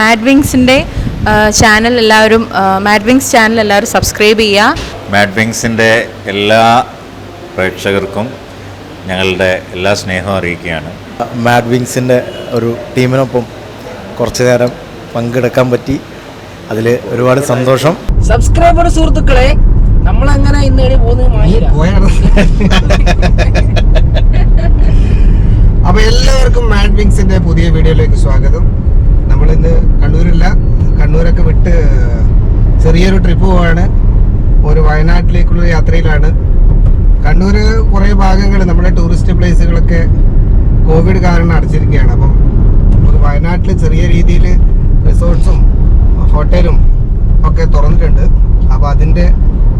Mad വിങ്സിൻ്റെ channel എല്ലാവരും subscribe ചെയ്യുക. Mad വിങ്സിൻ്റെ എല്ലാ പ്രേക്ഷകർക്കും ഞങ്ങളുടെ എല്ലാ സ്നേഹവും അറിയിക്കുകയാണ്. മാഡ് വിങ്സിൻ്റെ ഒരു ടീമിനൊപ്പം കുറച്ചു നേരം പങ്കെടുക്കാൻ പറ്റി, അതിൽ ഒരുപാട് സന്തോഷം. സബ്സ്ക്രൈബർ സുഹൃത്തുക്കളെ, നമ്മളങ്ങനെ ഇന്ന് അപ്പൊ എല്ലാവർക്കും മാഡ് വിങ്സിന്റെ പുതിയ വീഡിയോയിലേക്ക് സ്വാഗതം. നമ്മളിന്ന് കണ്ണൂരൊക്കെ വിട്ട് ചെറിയൊരു ട്രിപ്പ് പോവാണ്. ഒരു വയനാട്ടിലേക്കുള്ള യാത്രയിലാണ്. കണ്ണൂര് കുറേ ഭാഗങ്ങൾ നമ്മുടെ ടൂറിസ്റ്റ് പ്ലേസുകളൊക്കെ കോവിഡ് കാരണം അടച്ചിരിക്കുകയാണ്. അപ്പം ഒരു വയനാട്ടിൽ ചെറിയ രീതിയിൽ റിസോർട്ട്സും ഹോട്ടലും ഒക്കെ തുറന്നിട്ടുണ്ട്. അപ്പോൾ അതിൻ്റെ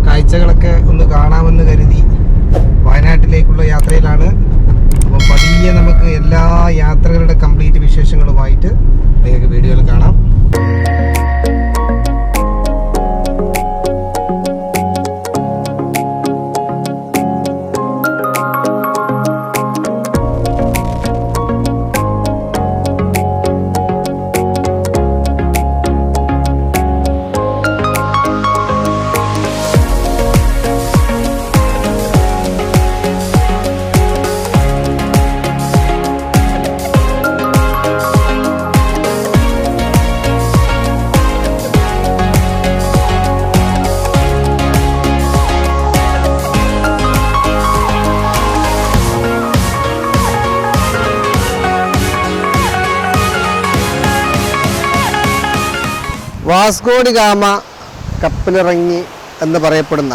കാഴ്ചകളൊക്കെ ഒന്ന് കാണാമെന്ന് കരുതി വയനാട്ടിലേക്കുള്ള യാത്രയിലാണ്. അപ്പോൾ പതിയെ നമുക്ക് എല്ലാ യാത്രകളുടെ കംപ്ലീറ്റ് വിശേഷങ്ങളുമായിട്ട് നിങ്ങൾക്ക് വീഡിയോയിൽ കാണാം. വാസ്കോ ഡി ഗാമ കപ്പലിറങ്ങി എന്ന് പറയപ്പെടുന്ന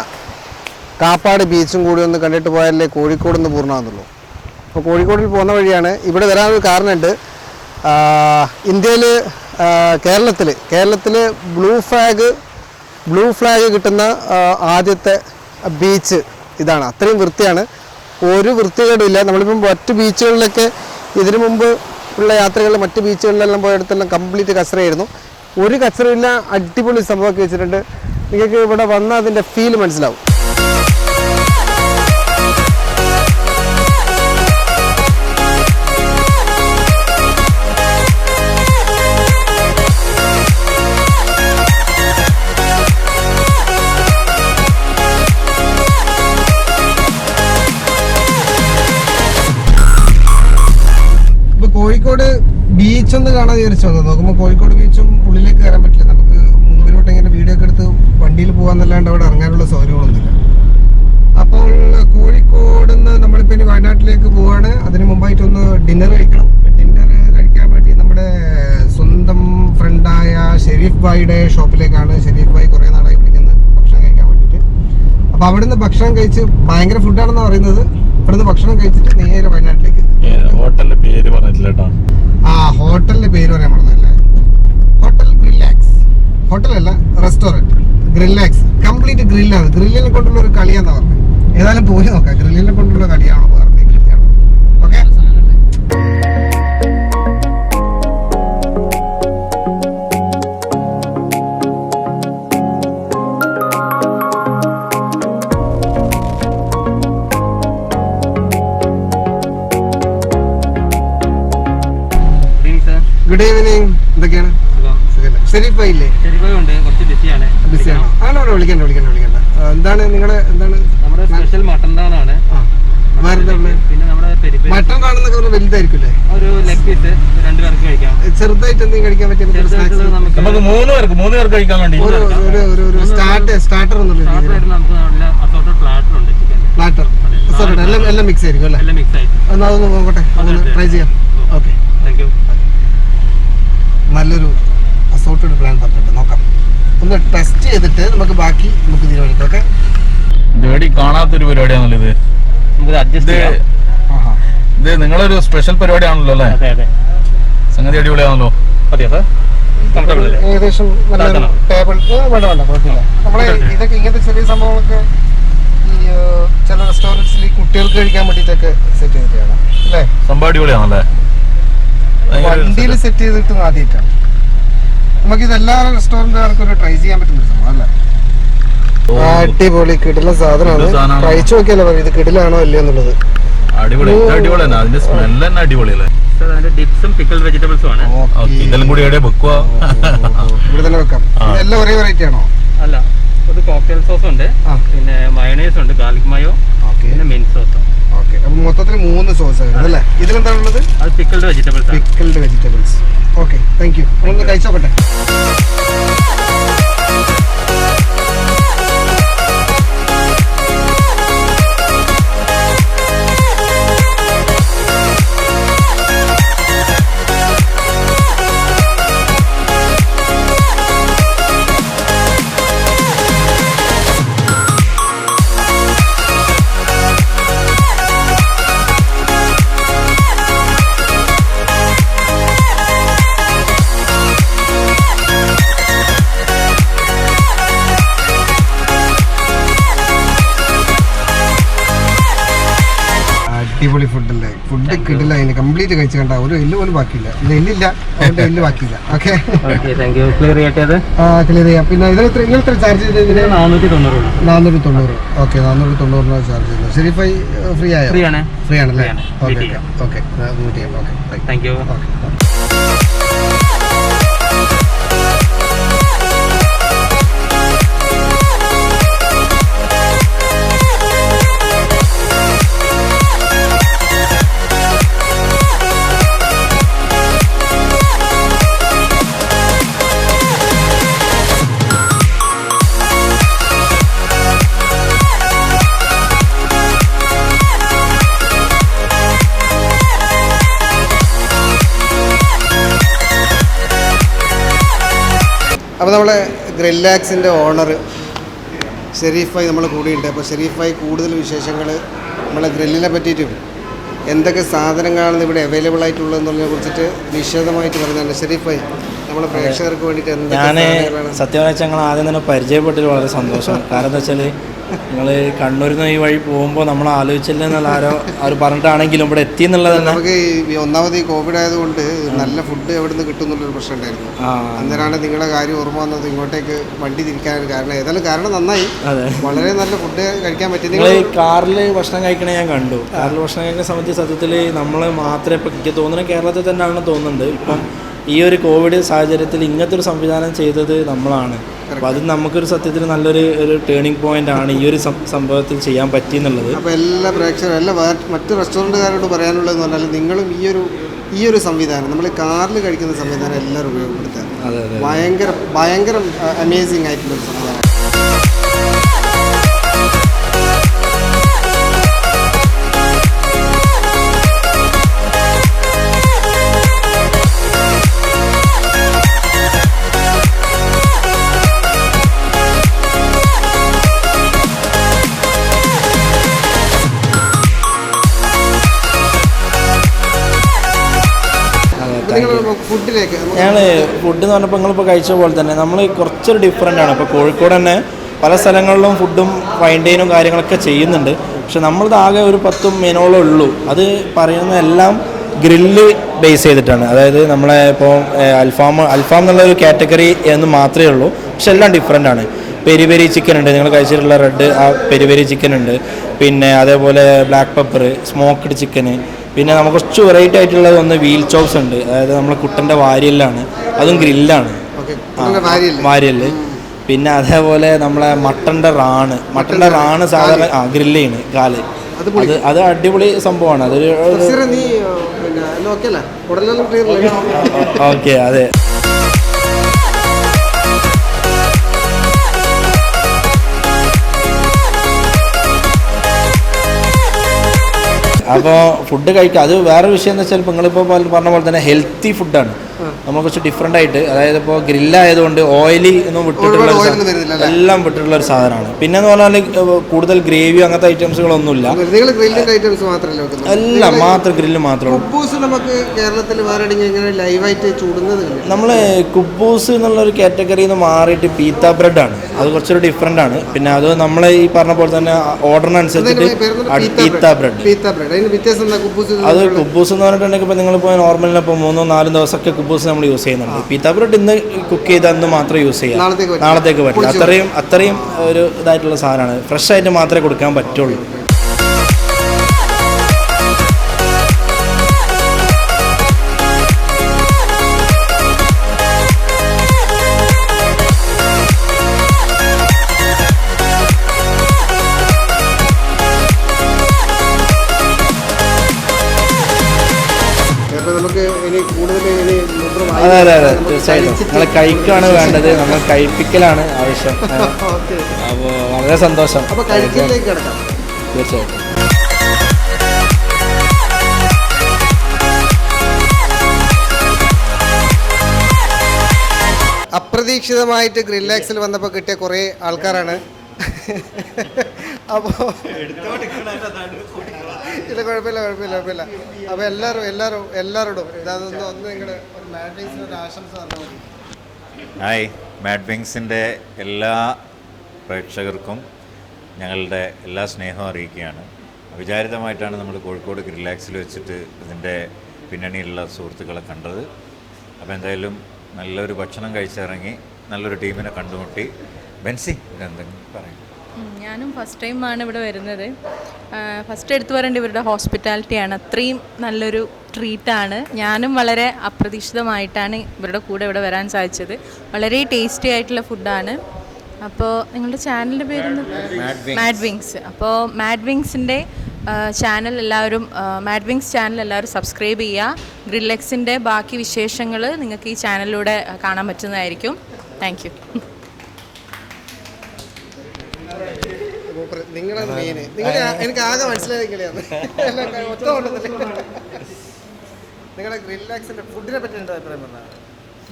കാപ്പാട് ബീച്ചും കൂടി ഒന്ന് കണ്ടിട്ട് പോയാലേ കോഴിക്കോട് നിന്ന് പൂർണ്ണമാകുന്നുള്ളൂ. അപ്പോൾ കോഴിക്കോടിൽ പോകുന്ന വഴിയാണ്. ഇവിടെ വരാനൊരു കാരണമുണ്ട്. ഇന്ത്യയിൽ കേരളത്തിൽ ബ്ലൂ ഫ്ലാഗ് കിട്ടുന്ന ആദ്യത്തെ ബീച്ച് ഇതാണ്. അത്രയും വൃത്തിയാണ്, ഒരു വൃത്തികേടുമില്ല. നമ്മളിപ്പം മറ്റ് ബീച്ചുകളിലൊക്കെ ഇതിനു മുമ്പ് ഉള്ള യാത്രകളിൽ മറ്റ് ബീച്ചുകളിലെല്ലാം പോയടത്തെല്ലാം കംപ്ലീറ്റ് കച്ചറയായിരുന്നു. ഒരു കച്ചറയില്ല, അടിപൊളി സംഭവമൊക്കെ വെച്ചിട്ടുണ്ട്. നിങ്ങൾക്ക് ഇവിടെ വന്നാൽ അതിൻ്റെ ഫീൽ മനസ്സിലാവും. ഇപ്പൊ കോഴിക്കോട് ബീച്ചൊന്ന് കാണാൻ വിചാരിച്ചു വന്നു. നോക്കുമ്പോൾ കോഴിക്കോട് ബീച്ചും ഉള്ളിലേക്ക് കയറാൻ പറ്റില്ല. നമുക്ക് മുമ്പിലോട്ട് ഇങ്ങനെ വീഡിയോ ഒക്കെ എടുത്ത് വണ്ടിയിൽ പോകാന്നല്ലാണ്ട് അവിടെ ഇറങ്ങാനുള്ള സൗകര്യങ്ങളൊന്നുമില്ല. അപ്പോൾ കോഴിക്കോട് നിന്ന് നമ്മളിപ്പോൾ ഇനി വയനാട്ടിലേക്ക് പോവാണ്. അതിന് മുമ്പായിട്ടൊന്ന് ഡിന്നർ കഴിക്കണം. ഡിന്നർ കഴിക്കാൻ വേണ്ടി നമ്മുടെ സ്വന്തം ഫ്രണ്ടായ ഷെരീഫ് ഭായിയുടെ ഷോപ്പിലേക്കാണ്. ഷെരീഫ് ഭായി കുറേ നാളായി വിളിക്കുന്നത് ഭക്ഷണം കഴിക്കാൻ വേണ്ടിയിട്ട്. അപ്പോൾ അവിടുന്ന് ഭക്ഷണം കഴിച്ച് ഭയങ്കര ഫുഡാണെന്ന് പറയുന്നത്. ഇവിടുന്ന് ഭക്ഷണം കഴിച്ചിട്ട് നേരെ വയനാട്ടിലേക്ക്. ഹോട്ടലിന്റെ പേര് പറഞ്ഞിട്ടില്ല കേട്ടോ. ഹോട്ടലിന്റെ പേര് പറയാൻ പറഞ്ഞല്ലേ, ഹോട്ടൽ ഗ്രില്ലാക്സ്. ഹോട്ടലല്ല, റെസ്റ്റോറന്റ് ഗ്രില്ലാക്സ്. കംപ്ലീറ്റ് ഗ്രില്ലാണ്. ഗ്രില്ലിനെ കൊണ്ടുള്ള ഒരു കളിയാന്നാ പറഞ്ഞത്. ഏതായാലും പോയി നോക്കാം ഗ്രില്ലിനെ കൊണ്ടുള്ള കളിയാണോ പറഞ്ഞത്. Okay, good evening. എന്തൊക്കെയാണ്? ഷെരീഫ് ഭായി ഇല്ലേ? ബിസിയാണ്. ആണോ? വിളിക്കണ്ട. എന്താണ് നിങ്ങളുടെ സ്പെഷ്യൽ മട്ടൻ താണാണ്. മട്ടൻ താണെന്നൊക്കെ പറഞ്ഞാൽ വലുതായിരിക്കും. ഒരു ലെഗ് പീസ് 2 പേർക്ക് കഴിക്കാം. ചെറുതായിട്ട് എന്തെങ്കിലും കഴിക്കാൻ പറ്റിയ നമുക്ക് 3 പേർക്ക് കഴിക്കാൻ വേണ്ടി ഒരു സ്റ്റാർട്ടർ എന്നുള്ള പ്ലാറ്റർ എല്ലാം മിക്സ് ആയിരിക്കും അല്ലേ? എന്നാൽ അതൊന്ന് നോക്കട്ടെ, ട്രൈ ചെയ്യാം. ഓക്കെ, നല്ലൊരു അസോർട്ടഡ് പ്ലാൻ പറഞ്ഞിട്ടുണ്ട്. നോക്കാം, ഒന്ന് ടെസ്റ്റ് ചെയ്തിട്ട് നമുക്ക് ബാക്കി തീരുമാനിക്കാം. ഓക്കെ, കാണാത്തൊരു പരിപാടിയാണല്ലോ ഇത്. നിങ്ങളൊരു സ്പെഷ്യൽ പരിപാടിയാണല്ലോ അല്ലേ? സംഗതി അടിപൊളിയാണല്ലോ. ഏകദേശം നല്ലൊരു ടേബിൾ വേണ്ട കുഴപ്പമില്ല. നമ്മളെ ഇതൊക്കെ ഇങ്ങനത്തെ ചെറിയ സംഭവങ്ങളൊക്കെ ഈ ചില റെസ്റ്റോറൻറ്റ്സിൽ കുട്ടികൾക്ക് കഴിക്കാൻ വേണ്ടിയിട്ടൊക്കെ സെറ്റ് ചെയ്തിട്ടാണ് അല്ലേ? സംഭവം അടിപൊളിയാണല്ലേ? വണ്ടിയിൽ സെറ്റ് ചെയ്തിട്ട് ആദ്യമായിട്ടാണ്. നമുക്കിത് എല്ലാ റെസ്റ്റോറൻറ്റുകാർക്കും ഒരു ട്രൈ ചെയ്യാൻ പറ്റുന്ന സംഭവം അല്ലേ? അടിപൊളി കിടില സാധനമാണ്. കഴിച്ചു നോക്കിയല്ലോ ഇത് കിടിലാണോ അല്ലയോ എന്നുള്ളത്. അടിപൊളി അടിപൊളി തന്നെ. അതിന്റെ സ്മെല്ല് തന്നെ അടിപൊളിയല്ലേ. അതിന്റെ ഡിപ്സും പിക്കിൾഡ് വെജിറ്റബിൾസും ആണ്. ഇതെല്ലാം കൂടി എവിടെ വെക്കുക? ഇവിടെ തന്നെ വെക്കാം. എല്ലാം ഒരേ വെറൈറ്റി ആണോ? അല്ല, ഒരു കോക്ടെയിൽ സോസ് ഉണ്ട്, പിന്നെ മയോണൈസ് ഉണ്ട്, ഗാർലിക് മയോ, പിന്നെ മിന്റ് സോസ്. ഓക്കെ, അപ്പൊ മൊത്തത്തിൽ 3 സോസ് അല്ലേ? ഇതിലെന്താണുള്ളത്? അത് pickled vegetables. Pickled vegetables. Okay, thank you. ഒന്ന് കഴിച്ചോട്ടെ. അടിപൊളി ഫുഡല്ലേ? ഫുഡ് കിട്ടില്ല, അതിന് കംപ്ലീറ്റ് കഴിച്ചു കണ്ട ഒരു എല്ല് പോലും ബാക്കിയില്ല. എല്ലില്ല, അതുകൊണ്ട് എല്ല് ബാക്കിയില്ല. ഓക്കെ, ക്ലിയർ ചെയ്യട്ടെ. ക്ലിയർ ചെയ്യാം. പിന്നെ ഇതിന് എത്ര ചാർജ് ചെയ്തത്? 490. ഓക്കെ, 490 ചാർജ് ചെയ്തത്. ശരി, ഫ്രീ ആയോ? ഫ്രീ ആണല്ലേ? ഓക്കെ ഓക്കെ, മീറ്റ് ചെയ്യാം. Okay, thank you. അപ്പോൾ നമ്മളെ ഗ്രില്ലാക്സിൻ്റെ ഓണർ ഷെരീഫ് ഭായ് നമ്മളെ കൂടെയുണ്ട്. അപ്പോൾ ഷെരീഫ് ഭായ് കൂടുതൽ വിശേഷങ്ങൾ നമ്മളെ ഗ്രില്ലിനെ പറ്റിയിട്ടും എന്തൊക്കെ സാധനങ്ങളാണ് ഇവിടെ അവൈലബിൾ ആയിട്ടുള്ളതെന്നുള്ളതിനെ കുറിച്ചിട്ട് വിശദമായിട്ട് പറഞ്ഞതാണ്. ഷെരീഫ് ഭായ്, നമ്മളെ പ്രേക്ഷകർക്ക് വേണ്ടിയിട്ട് ഞാൻ സത്യം പറഞ്ഞാൽ ഞങ്ങൾ ആദ്യം തന്നെ പരിചയപ്പെട്ടതിൽ വളരെ സന്തോഷം. കാരണം എന്താ വെച്ചാൽ നിങ്ങൾ കണ്ണൂരിൽ നിന്ന് ഈ വഴി പോകുമ്പോൾ നമ്മൾ ആലോചിച്ചില്ല എന്നുള്ള അവർ പറഞ്ഞിട്ടാണെങ്കിലും ഇവിടെ എത്തി എന്നുള്ളത് തന്നെ. നമുക്ക് ഒന്നാമത് ഈ കോവിഡ് ആയതുകൊണ്ട് നല്ല ഫുഡ് എവിടെ നിന്ന് കിട്ടും എന്നുള്ളൊരു പ്രശ്നം ഉണ്ടായിരുന്നു. അന്നേരമാണ് നിങ്ങളുടെ കാര്യം ഓർമ്മ വന്നത് ഇങ്ങോട്ടേക്ക് വണ്ടി തിരിക്കാനൊരു കാരണം. ഏതായാലും കാരണം നന്നായി, വളരെ നല്ല ഫുഡ് കഴിക്കാൻ പറ്റി. നിങ്ങൾ ഈ കാറിൽ ഭക്ഷണം കഴിക്കണേ ഞാൻ കണ്ടു. കാറിൽ ഭക്ഷണം കഴിക്കുന്ന സമയത്ത് സത്യത്തിൽ നമ്മൾ മാത്രമേ ഇപ്പം എനിക്ക് തോന്നുന്നത് കേരളത്തിൽ തന്നെയാണെന്ന് തോന്നുന്നുണ്ട്. ഇപ്പം ഈ ഒരു കോവിഡ് സാഹചര്യത്തിൽ ഇങ്ങനത്തെ ഒരു സംവിധാനം ചെയ്തത് നമ്മളാണ്. അപ്പോൾ അത് നമുക്കൊരു സത്യത്തിൽ നല്ലൊരു ടേണിംഗ് പോയിന്റ് ആണ് ഈ ഒരു സംഭവത്തിൽ ചെയ്യാൻ പറ്റിയെന്നുള്ളത്. അപ്പോൾ എല്ലാ പ്രേക്ഷകരും എല്ലാ മറ്റ് റെസ്റ്റോറൻറ്റുകാരോട് പറയാനുള്ളതെന്ന് പറഞ്ഞാൽ നിങ്ങളും ഈ ഒരു സംവിധാനം നമ്മൾ കാറിൽ കഴിക്കുന്ന സംവിധാനം എല്ലാവരും ഉപയോഗപ്പെടുത്തുക. ഭയങ്കര അമേസിങ് ആയിട്ടുള്ളൊരു സംവിധാനം. ഞങ്ങൾ ഫുഡ് എന്ന് പറഞ്ഞപ്പോൾ നിങ്ങളിപ്പോൾ കഴിച്ച പോലെ തന്നെ നമ്മൾ കുറച്ചൊരു ഡിഫറെൻ്റ് ആണ്. ഇപ്പോൾ കോഴിക്കോട് തന്നെ പല സ്ഥലങ്ങളിലും ഫുഡും ഫൈൻ ഡൈനും കാര്യങ്ങളൊക്കെ ചെയ്യുന്നുണ്ട്. പക്ഷെ നമ്മളത് ആകെ ഒരു 10 മെനുകളേ ഉള്ളൂ. അത് പറയുന്നതെല്ലാം ഗ്രില്ല് ബേസ് ചെയ്തിട്ടാണ്. അതായത് നമ്മളെ ഇപ്പോൾ അൽഫാം എന്നുള്ളൊരു കാറ്റഗറി എന്ന് മാത്രമേ ഉള്ളൂ. പക്ഷെ എല്ലാം ഡിഫറെൻ്റ് ആണ്. പെരി പെരി ചിക്കൻ ഉണ്ട്, നിങ്ങൾ കഴിച്ചിട്ടുള്ള റെഡ് ആ പെരി പെരി ചിക്കൻ ഉണ്ട്. പിന്നെ അതേപോലെ ബ്ലാക്ക് പെപ്പർ, സ്മോക്ക്ഡ് ചിക്കന്. പിന്നെ നമുക്ക് കുറച്ച് വെറൈറ്റി ആയിട്ടുള്ളത് ഒന്ന് വീൽ ചോപ്സ് ഉണ്ട്. അതായത് നമ്മളെ കുട്ടൻ്റെ വാരിയല്ലാണ്, അതും ഗ്രില്ലാണ്, വാരിയല്. പിന്നെ അതേപോലെ നമ്മളെ മട്ടൻ്റെ റാണ് സാധാരണ ഗ്രില്ലാണ് കാല്. അത് അടിപൊളി സംഭവമാണ്. അതൊരു ഓക്കെ, അതെ. അപ്പോൾ ഫുഡ് കഴിക്കുക അത് വേറെ വിഷയം എന്ന് വെച്ചാൽ ഇപ്പോൾ നിങ്ങളിപ്പോൾ പറഞ്ഞ പോലെ തന്നെ ഹെൽത്തി ഫുഡാണ്. നമ്മൾ കുറച്ച് ഡിഫറെൻ്റ് ആയിട്ട്, അതായത് ഇപ്പോൾ ഗ്രില്ലായതുകൊണ്ട് ഓയിലി ഒന്നും വിട്ടിട്ടുള്ള എല്ലാം വിട്ടിട്ടുള്ള ഒരു സാധനമാണ്. പിന്നെ എന്ന് പറഞ്ഞാൽ കൂടുതൽ ഗ്രേവി അങ്ങനത്തെ ഐറ്റംസുകളൊന്നുമില്ല, എല്ലാം മാത്രം ഗ്രില്ല് മാത്രമേ. നമ്മൾ കുബൂസ് എന്നുള്ളൊരു കാറ്റഗറിയിൽ നിന്ന് മാറിയിട്ട് പീത്ത ബ്രെഡാണ്. അത് കുറച്ചൊരു ഡിഫറെൻ്റ് ആണ്. പിന്നെ അത് നമ്മൾ ഈ പറഞ്ഞ പോലെ തന്നെ ഓർഡറിനനുസരിച്ചിട്ട് പീത്ത ബ്രെഡ്. അത് കുബൂസ് എന്ന് പറഞ്ഞിട്ടുണ്ടെങ്കിൽ ഇപ്പോൾ നിങ്ങളിപ്പോൾ നോർമലിന് ഇപ്പോൾ 3-4 ദിവസമൊക്കെ കുബൂസ് നമ്മൾ യൂസ് ചെയ്യുന്നുണ്ട്. പീത്ത ബ്രെഡ് ഇന്ന് കുക്ക് ചെയ്ത് അന്ന് മാത്രം യൂസ് ചെയ്യാം, നാളത്തേക്ക് പറ്റില്ല. അത്രയും ഒരു ഇതായിട്ടുള്ള സാധനമാണ്. ഫ്രഷ് ആയിട്ട് മാത്രമേ കൊടുക്കാൻ പറ്റുള്ളൂ. അപ്പോൾ നമുക്ക് ഇനി കൂടുതൽ ഇനി അതെ അതെ അതെ തീർച്ചയായിട്ടും നിങ്ങൾ കഴിക്കുകയാണ് വേണ്ടത്, നമ്മൾ കഴിപ്പിക്കലാണ് ആവശ്യം. ഓക്കെ, അപ്പോൾ വളരെ സന്തോഷം. അപ്പോൾ കഴിക്കലിലേക്ക് കിടക്കാം. തീർച്ചയായിട്ടും. അപ്രതീക്ഷിതമായിട്ട് ഗ്രില്ലാക്സിൽ വന്നപ്പോൾ കിട്ടിയ കുറേ ആൾക്കാരാണ്. അപ്പോൾ ഇല്ല, കുഴപ്പമില്ല. അപ്പോൾ എല്ലാവരോടും ഒന്ന് നിങ്ങളുടെ ഒരു മാഡ്വിങ്സിന് ഒരു ആശംസ പറഞ്ഞു. ഹായ്, മാഡ്വിങ്സിൻ്റെ എല്ലാ പ്രേക്ഷകർക്കും ഞങ്ങളുടെ എല്ലാ സ്നേഹവും അറിയിക്കുകയാണ്. അവിചാരിതമായിട്ടാണ് നമ്മൾ കോഴിക്കോട് ഗ്രില്ലാക്സിൽ വെച്ചിട്ട് ഇതിൻ്റെ പിന്നണിയിലുള്ള സുഹൃത്തുക്കളെ കണ്ടത്. അപ്പോൾ എന്തായാലും നല്ലൊരു ഭക്ഷണം കഴിച്ചിറങ്ങി നല്ലൊരു ടീമിനെ കണ്ടുമുട്ടി. ബെൻസി എന്തെങ്കിലും പറയും? ഞാനും ഫസ്റ്റ് ടൈമാണ് ഇവിടെ വരുന്നത്. ഫസ്റ്റ് എടുത്തു പറയേണ്ട ഇവരുടെ ഹോസ്പിറ്റാലിറ്റിയാണ്. അത്രയും നല്ലൊരു ട്രീറ്റാണ്. ഞാനും വളരെ അപ്രതീക്ഷിതമായിട്ടാണ് ഇവരുടെ കൂടെ ഇവിടെ വരാൻ സാധിച്ചത്. വളരെ ടേസ്റ്റി ആയിട്ടുള്ള ഫുഡാണ്. അപ്പോൾ നിങ്ങളുടെ ചാനലിൻ്റെ പേര് മാഡ്വിങ്സ്. അപ്പോൾ മാഡ്വിങ്സിൻ്റെ ചാനൽ എല്ലാവരും മാഡ്വിങ്സ് ചാനൽ എല്ലാവരും സബ്സ്ക്രൈബ് ചെയ്യുക. ഗ്രില്ലക്സിൻ്റെ ബാക്കി വിശേഷങ്ങൾ നിങ്ങൾക്ക് ഈ ചാനലിലൂടെ കാണാൻ പറ്റുന്നതായിരിക്കും. Thank you. നിങ്ങളാണ് മെയിൻ. എനിക്ക് ആകെ മനസ്സിലാക്കിയാണ് നിങ്ങളുടെ ഗ്രില്ലാക്സിൻ്റെ ഫുഡിനെ പറ്റി എന്താ അഭിപ്രായം പറഞ്ഞാൽ?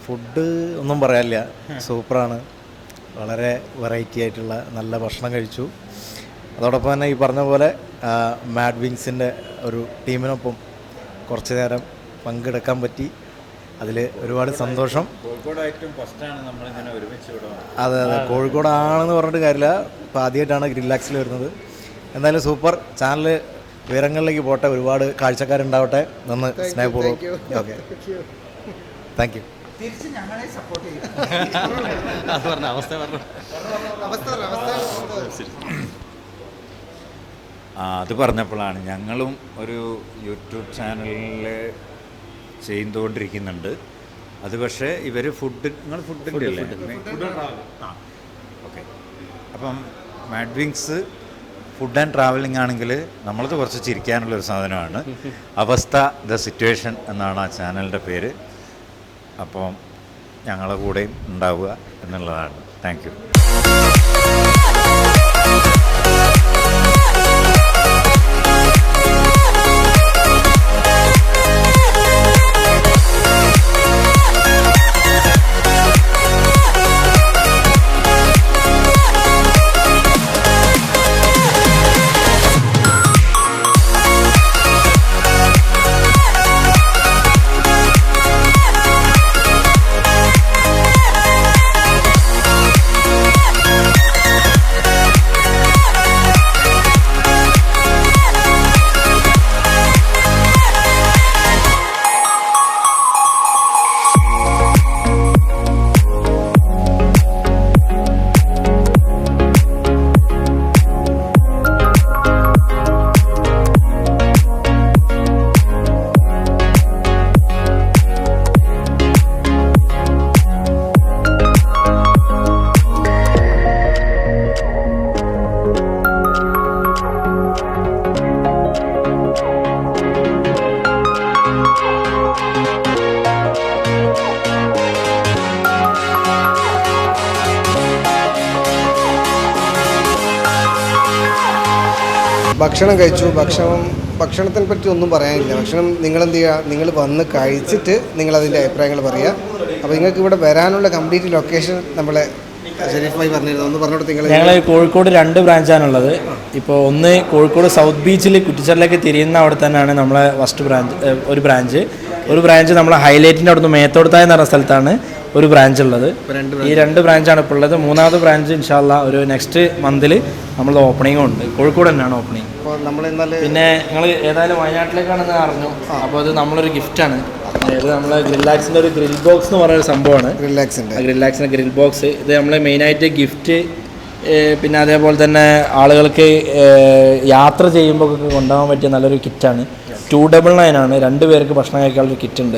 ഫുഡ് ഒന്നും പറയാനില്ല, സൂപ്പറാണ്. വളരെ വെറൈറ്റി ആയിട്ടുള്ള നല്ല ഭക്ഷണം കഴിച്ചു. അതോടൊപ്പം തന്നെ ഈ പറഞ്ഞ പോലെ മാഡ്വിങ്സിൻ്റെ ഒരു ടീമിനൊപ്പം കുറച്ച് നേരം പങ്കെടുക്കാൻ പറ്റി. അതിൽ ഒരുപാട് സന്തോഷം. കോഴിക്കോടായിട്ടും ഫസ്റ്റാണ് നമ്മളിങ്ങനെ ഒരുമിച്ച് വിടുന്നത്. അതെ അതെ, കോഴിക്കോടാണെന്ന് പറഞ്ഞിട്ട് കാര്യമില്ല, ഇപ്പോൾ ആദ്യമായിട്ടാണ് ഗ്രില്ലാക്സിൽ വരുന്നത്. എന്തായാലും സൂപ്പർ. ചാനൽ ഉയരങ്ങളിലേക്ക് പോട്ടെ, ഒരുപാട് കാഴ്ചക്കാരുണ്ടാവട്ടെ. നന്ന് സ്നേഹപൂർവ്വം. Okay, thank you. തിരിച്ച് ഞങ്ങളെ സപ്പോർട്ട് ചെയ്യും. അത് പറഞ്ഞപ്പോഴാണ് ഞങ്ങളും ഒരു യൂട്യൂബ് ചാനലിൽ ചെയ്തുകൊണ്ടിരിക്കുന്നുണ്ട്. അത് പക്ഷേ ഇവർ നിങ്ങൾ ഫുഡിൻ്റെ അല്ലേ? ഓക്കെ. അപ്പം മാഡ്വിങ്സ് ഫുഡ് ആൻഡ് ട്രാവലിംഗ് ആണെങ്കിൽ നമ്മളത് കുറച്ച് ചിരിക്കാനുള്ളൊരു സാധനമാണ്. അവസ്ഥ ദ സിറ്റുവേഷൻ എന്നാണ് ആ ചാനലിൻ്റെ പേര്. അപ്പം ഞങ്ങളുടെ കൂടെയും ഉണ്ടാവുക എന്നുള്ളതാണ്. Thank you. ഭക്ഷണം കഴിച്ചു. ഭക്ഷണത്തിനെ പറ്റി ഒന്നും പറയാനില്ല. ഭക്ഷണം നിങ്ങളെന്ത് ചെയ്യുക, നിങ്ങൾ വന്ന് കഴിച്ചിട്ട് നിങ്ങളതിൻ്റെ അഭിപ്രായങ്ങൾ പറയുക. അപ്പോൾ നിങ്ങൾക്ക് ഇവിടെ വരാനുള്ള കംപ്ലീറ്റ് ലൊക്കേഷൻ നമ്മളെ ഷെരീഫ് ഭായി പറഞ്ഞിരുന്നു. ഒന്ന് പറഞ്ഞോട്ട് ഞങ്ങൾ കോഴിക്കോട് 2 ബ്രാഞ്ചാണുള്ളത്. ഇപ്പോൾ ഒന്ന് കോഴിക്കോട് സൗത്ത് ബീച്ചിൽ കുറ്റിച്ചറിലേക്ക് തിരിയുന്ന അവിടെ തന്നെയാണ് നമ്മളെ ഫസ്റ്റ് ബ്രാഞ്ച്. ഒരു ബ്രാഞ്ച് നമ്മളെ ഹൈലൈറ്റിൻ്റെ അവിടുന്ന് മേത്തോടത്തായ എന്ന് പറഞ്ഞ സ്ഥലത്താണ് ഒരു ബ്രാഞ്ച് ഉള്ളത്. ഈ 2 ബ്രാഞ്ചാണ് ഇപ്പോൾ ഉള്ളത്. 3ാമത് ബ്രാഞ്ച് ഇൻഷാ അല്ലാ ഒരു നെക്സ്റ്റ് മന്തിൽ നമ്മൾ ഓപ്പണിംഗും ഉണ്ട്. കോഴിക്കോട് തന്നെയാണ് ഓപ്പണിംഗ്. പിന്നെ ഞങ്ങൾ ഏതായാലും വയനാട്ടിലേക്കാണെന്ന് അറിഞ്ഞു. അപ്പോൾ അത് നമ്മളൊരു ഗിഫ്റ്റാണ്. അതായത് നമ്മളെ ഗ്രില്ലാക്സിൻ്റെ ഒരു ഗ്രിൽ ബോക്സ് എന്ന് പറയുന്ന സംഭവമാണ്. ഗ്രില്ലാക്സിൻ്റെ ഗ്രിൽ ബോക്സ് ഇത് നമ്മൾ മെയിനായിട്ട് ഗിഫ്റ്റ്, പിന്നെ അതേപോലെ തന്നെ ആളുകൾക്ക് യാത്ര ചെയ്യുമ്പോൾ കൊണ്ടുപോകാൻ പറ്റിയ നല്ലൊരു കിറ്റാണ്. 299 ആണ്. 2 പേർക്ക് ഭക്ഷണം കഴിക്കാനുള്ളൊരു കിറ്റ് ഉണ്ട്.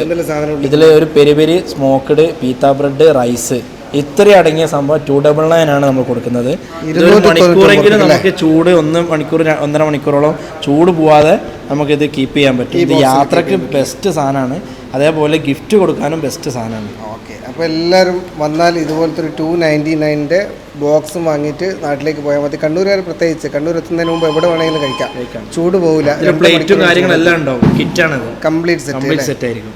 ഇതിൽ ഒരു peri peri smoked pita bread rice ഇത്രയും അടങ്ങിയ സംഭവം 299 ആണ് നമ്മൾ കൊടുക്കുന്നത്. ഇതൊരു മണിക്കൂറെങ്കിലും നമുക്ക് ചൂട് 1 മണിക്കൂർ 1.5 മണിക്കൂറോളം ചൂട് പോവാതെ നമുക്കിത് കീപ്പ് ചെയ്യാൻ പറ്റും. ഇത് യാത്രക്ക് ബെസ്റ്റ് സാധനമാണ്, അതേപോലെ ഗിഫ്റ്റ് കൊടുക്കാനും ബെസ്റ്റ് സാധനമാണ്. ഓക്കെ, അപ്പോൾ എല്ലാവരും വന്നാൽ ഇതുപോലത്തെ ഒരു 299 ബോക്സും വാങ്ങിയിട്ട് നാട്ടിലേക്ക് പോയാൽ മതി. കണ്ണൂരുകാർ പ്രത്യേകിച്ച് കണ്ണൂർ എത്തുന്നതിന് മുമ്പ് എവിടെ വേണമെങ്കിലും കഴിക്കാം, ചൂട് പോകില്ല. പ്ലേറ്റും കാര്യങ്ങളെല്ലാം ഉണ്ടാവും, കിറ്റാണത്, കംപ്ലീറ്റ് സെറ്റ് ആയിരിക്കും.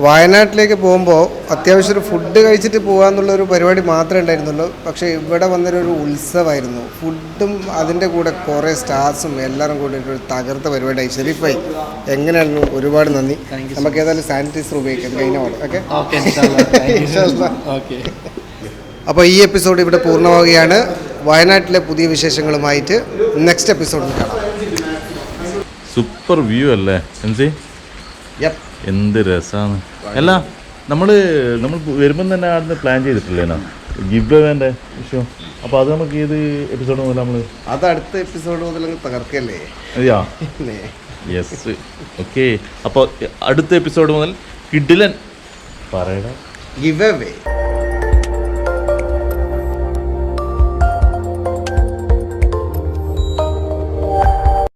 വയനാട്ടിലേക്ക് പോകുമ്പോൾ അത്യാവശ്യം ഒരു ഫുഡ് കഴിച്ചിട്ട് പോകാമെന്നുള്ളൊരു പരിപാടി മാത്രമേ ഉണ്ടായിരുന്നുള്ളൂ. പക്ഷേ ഇവിടെ വന്നൊരു ഉത്സവമായിരുന്നു. ഫുഡും അതിൻ്റെ കൂടെ കുറേ സ്റ്റാർസും എല്ലാവരും കൂടി ഒരു തകർത്ത പരിപാടിയായി. ഷെരീഫായി എങ്ങനെയായിരുന്നു? ഒരുപാട് നന്ദി. നമുക്ക് ഏതായാലും സാനിറ്റൈസർ ഉപയോഗിക്കാം കഴിഞ്ഞ ഓക്കെ. അപ്പോൾ ഈ എപ്പിസോഡ് ഇവിടെ പൂർണ്ണമാവുകയാണ്. വയനാട്ടിലെ പുതിയ വിശേഷങ്ങളുമായിട്ട് നെക്സ്റ്റ് എപ്പിസോഡിൽ കാണാം. സൂപ്പർ വ്യൂ അല്ലേ എൻസി? എന്ത് രസമാണ്. അല്ല നമ്മൾ വരുമ്പം തന്നെ ആടുന്ന് പ്ലാൻ ചെയ്തിട്ടില്ലേനാ ഗിവ് അവേൻ്റെ വിഷയം? അപ്പോൾ അത് നമുക്ക് ഏത് എപ്പിസോഡ് മുതൽ നമ്മൾ അത് അടുത്ത എപ്പിസോഡ് മുതൽ തകർക്കല്ലേ? അതെയാ, യെസ്. ഓക്കെ, അപ്പോൾ അടുത്ത എപ്പിസോഡ് മുതൽ കിഡിലൻ പറയടാ ഗിവ് അവേ.